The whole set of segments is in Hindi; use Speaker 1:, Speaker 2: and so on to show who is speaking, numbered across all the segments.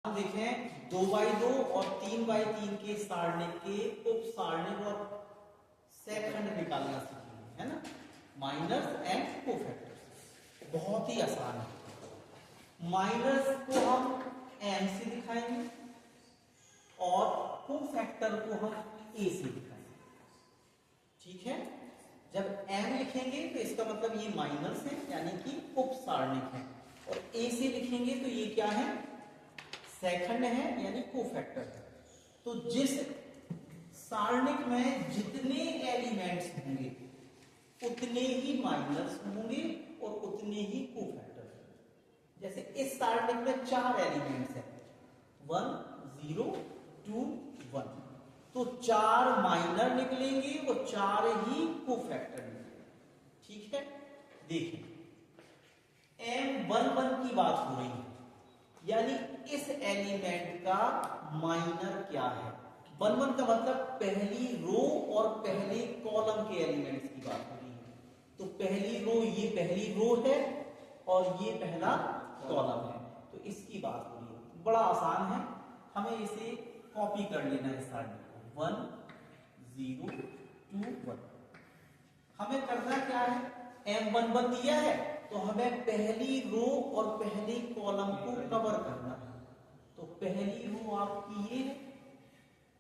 Speaker 1: हम देखें 2x2 और 3x3 के सारणिक के उप सारणिक और सेकंड निकालना सीखेंगे, है ना। माइनस एंड कोफैक्टर्स बहुत ही आसान है। माइनस को हम m से दिखाएंगे और कोफैक्टर को हम a से दिखाएंगे, ठीक है। जब m लिखेंगे तो इसका मतलब ये माइनस है यानी कि उप सारणिक है, और a से लिखेंगे तो ये क्या है, सेकंड है यानी कोफैक्टर है। तो जिस सारणिक में जितने एलिमेंट्स होंगे उतने ही माइनस होंगे और उतने ही कोफैक्टर होंगे। जैसे इस सारणिक में 4 एलिमेंट्स हैं, 1 0 2 1, तो 4 माइनर निकलेंगे और 4 ही कोफैक्टर निकलेंगे, ठीक है। देखिए M11 की बात हो रही है, यानी इस एलिमेंट का माइनर क्या है। 11 का मतलब पहली रो और पहले कॉलम के एलिमेंट्स की बात हो रही है। तो पहली रो, ये पहली रो है और ये पहला कॉलम है, तो इसकी बात हो रही है। बड़ा आसान है, हमें इसे कॉपी कर लेना है सारणिक को, 1 0 2 1। हमें करना क्या है, M11 दिया है तो हमें पहली रो और पहले कॉलम को कवर करना है। तो पहली रो आपकी ये है,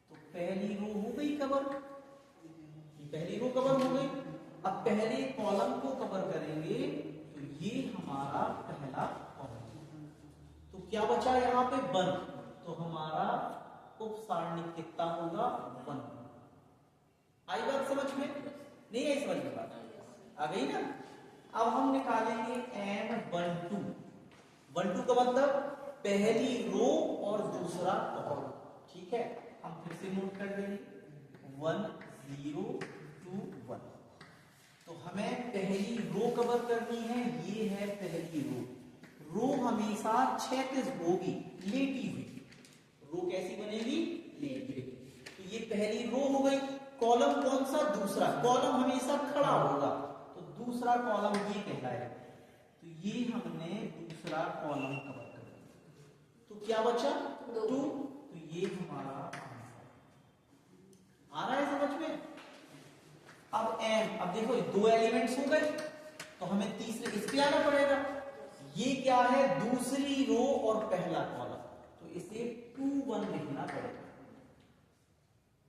Speaker 1: तो पहली रो हो गई कवर, पहली रो कवर हो गई। अब पहले कॉलम को कवर करेंगे तो ये हमारा पहला कॉलम, तो क्या बचा यहाँ पे 1, तो हमारा उप सारणिक कितना होगा 1। आई बात समझ में? नहीं आई समझ में बात? आ गई ना। अब हम निकालेंगे M12। 12 का मतलब पहली रो और दूसरा कॉलम, ठीक है। हम फिर से नोट कर देंगे 1 0 2 1। तो हमें पहली रो कवर करनी है, ये है पहली रो। रो हमेशा क्षैतिज होगी, लेटी हुई। रो कैसी बनेगी, लेटी हुई। तो ये पहली रो हो गई। कॉलम कौन सा, दूसरा। कॉलम हमेशा खड़ा होगा, तो दूसरा कॉलम ये कहलाएगा। तो ये हमने दूसरा कॉलम कवर कर दिया, तो क्या बचा 2। तो ये हमारा आंसर आ रहा है समझ में। अब m, अब देखो 2 एलिमेंट्स हो गए, तो हमें तीसरे इस पे आना पड़ेगा। ये क्या है, दूसरी रो और पहला कॉलम, तो इसे 2 1 लिखना पड़ेगा,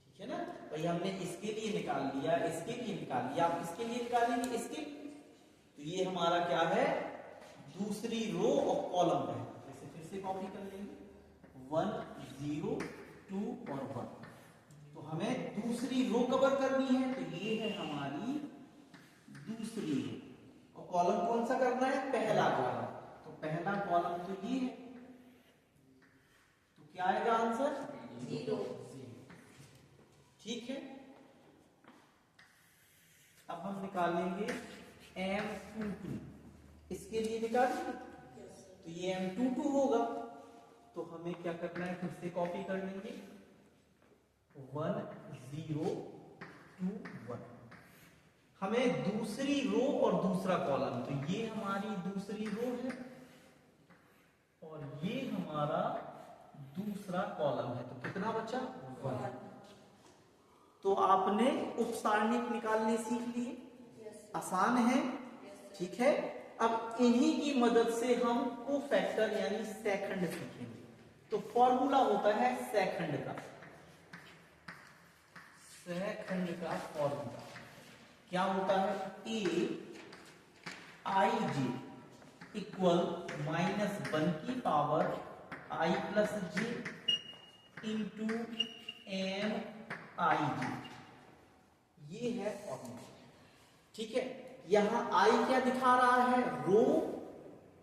Speaker 1: ठीक है ना। भाई हमने इसके लिए निकाल लिया, इसके लिए निकाल लिया, आप इसके लिए निकालेंगे, इसके। तो ये हमारा क्या है, दूसरी रो और कॉलम है। इसे फिर से कॉपी कर लेंगे 1 0 2 और 1। तो हमें दूसरी रो कवर करनी है, तो ये है हमारी दूसरी रो, और कॉलम कौन सा करना है, पहला कॉलम। तो पहला कॉलम तो ये है, तो क्या आएगा आंसर 0, ठीक है। अब हम निकालेंगे M22, इसके लिए निकालेंगे, तो ये M22 होगा। तो हमें क्या करना है, फिर से कॉपी कर लेंगे 1 0 2 1। हमें दूसरी रो और दूसरा कॉलम, तो ये हमारी दूसरी रो है और ये हमारा दूसरा कॉलम है, तो कितना बचा 1। तो आपने उपसारणिक निकालने सीख लिए, आसान है, ठीक है। अब इन्हीं की मदद से हम कोफैक्टर यानी सेकंड सीखेंगे। तो फॉर्मूला होता है सेकंड का, सेकंड का फॉर्मूला क्या होता है, A I J इक्वल -1 की power I plus J into M I J, ये है फॉर्मूला, ठीक है। यहां I क्या दिखा रहा है, रो,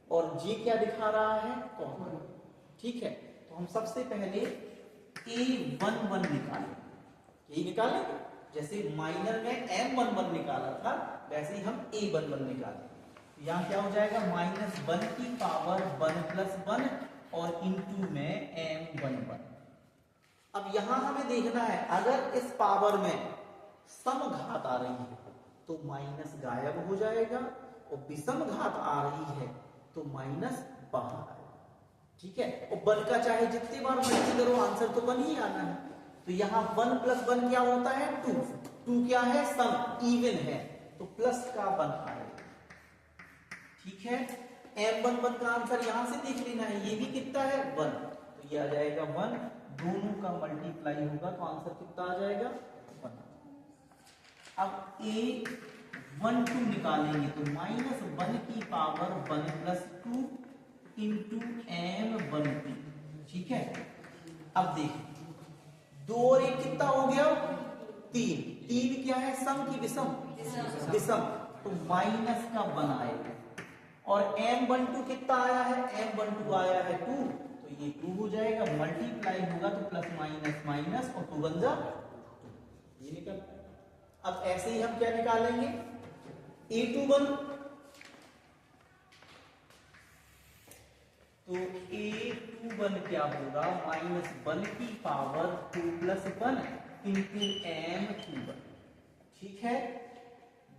Speaker 1: और J क्या दिखा रहा है, कॉलम, ठीक है। तो हम सबसे पहले A11 निकालेंगे, यही निकालेंगे। जैसे माइनर में M11 निकाला था, वैसे ही हम A11 निकालेंगे। यहां क्या हो जाएगा, -1 की पावर 1 प्लस 1 और इंटू में M11। अब यहां हमें देखना है, अगर इस पावर में सम घात आ रही है तो माइनस गायब हो जाएगा, और विषम घात आ रही है तो माइनस बाहर आएगा। ठीक है, और 1 का चाहे जितने बार मल्टी करो आंसर तो 1 ही आना है। तो यहाँ 1 + 1 क्या होता है 2, 2 क्या है सम इवन है तो प्लस का 1 आएगा। ठीक है, M11 का आंसर यहां से देख लेना है, ये भी कितना है 1, तो ये आ जाएगा 1, दोनों का मल्टीप्लाई होगा तो आंसर कितना आ जाएगा 1। अब A12 निकालेंगे तो -1 की पावर 1 + 2 इंटू M12। ठीक है, अब देखिए 2 और 1 कितना हो गया 3, 3 क्या है सम की विषम, विषम तो माइनस का 1 आएगा। और M12 कितना आया है M12 आया है 2, तो ये 2 हो जाएगा, मल्टीप्लाई होगा तो प्लस माइनस माइनस और 2 बन जा 2, ये निकल। अब ऐसे ही हम क्या निकालेंगे A21, तो A21 क्या होगा -1 की पावर 2 + 1 इंटू M21। ठीक है,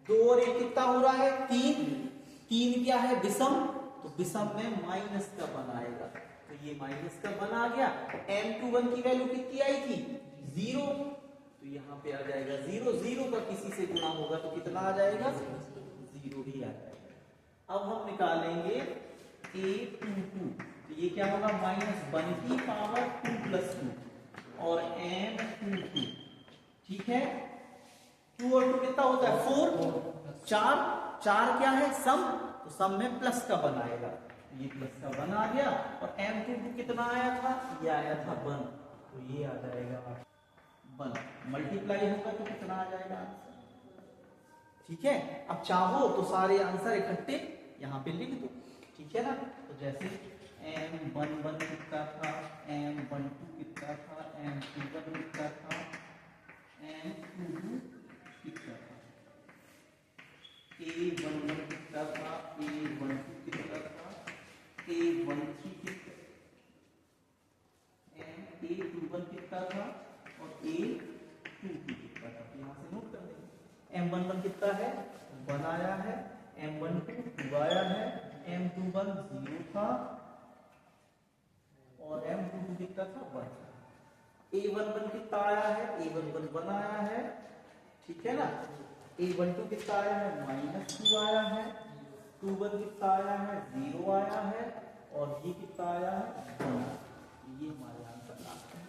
Speaker 1: 2 और 1 कितना हो रहा है 3, 3 क्या है विषम, तो विषम में माइनस का 1 आएगा, तो ये माइनस का 1 आ गया। M21 की वैल्यू कितनी आई थी 0, तो यहाँ पे आ जाएगा 0, 0 का किसी से गुणा होगा तो कितना आ जाएगा 0 ही आ जाएगा। अब हम निकालेंगे A22, तो ये क्या होगा -1 की पावर 2 + 2 और M22। ठीक है, 2 और 2 कितना होता है 4, 4, 4 क्या है सम, तो सम में प्लस का 1 आएगा, ये प्लस का 1 आ गया। और M22 कितना आया था, ये आया था 1, तो ये आ जाएगा 1, मल्टीप्लाई होगा तो कितना आ जाएगा आंसर। ठीक है, अब चाहो तो सारे आंसर इकट्ठे यहाँ पे लिख दो, ठीक है ना। तो जैसे M11 कितना था, M12 कितना था, M21 कितना था, M22 कितना था, A11 कितना था, A12 कितना था, A13 कितना, A21 कितना था और A22 कितना था, यहाँ से नोट कर देंगे। M11 कितना है 1 आया है, M12 2 आया है, M21 0 था और M22 कितना था 1। A11 कितना आया है, A11 1 आया है, ठीक है ना। A12 कितना आया है -2 आया है, 21 कितना आया है 0 आया है और ये कितना आया है 1। ये हमारे आंसर आ गए।